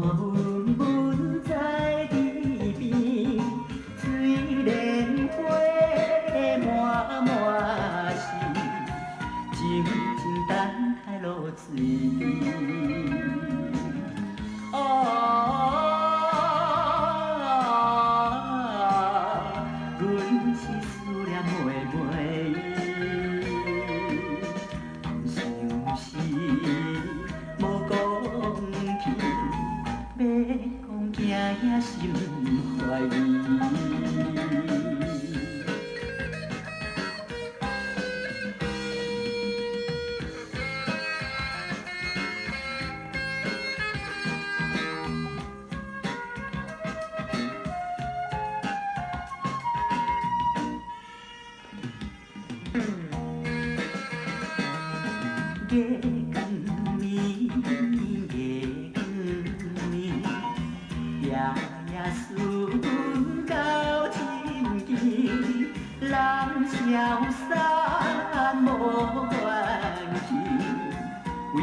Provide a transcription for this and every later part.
云纹在地边，水莲花满满是，静静等待露水阮是思念妹妹伊，不想是无讲起，要讲惊遐心怀疑。月光暝，月光暝，夜夜思到深更，人消散无缘去，为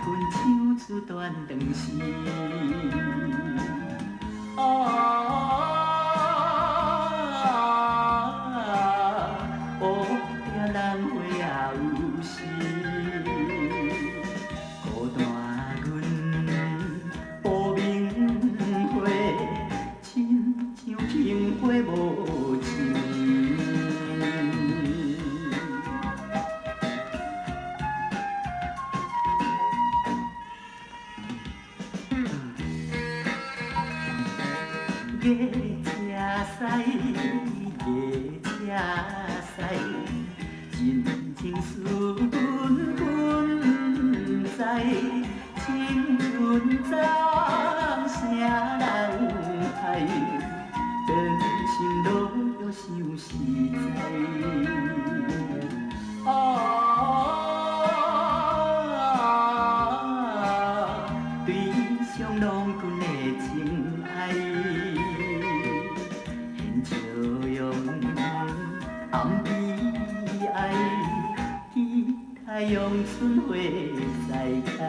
阮唱出断肠诗。乌壁人花也有时。孤单阮无名花，亲像萍花无情。月车驶，月车驶，人情思阮阮知，青春怎啥人害？真心落了伤实在。对上郎君的情爱，现笑容暗悲哀，期待阳春花再开。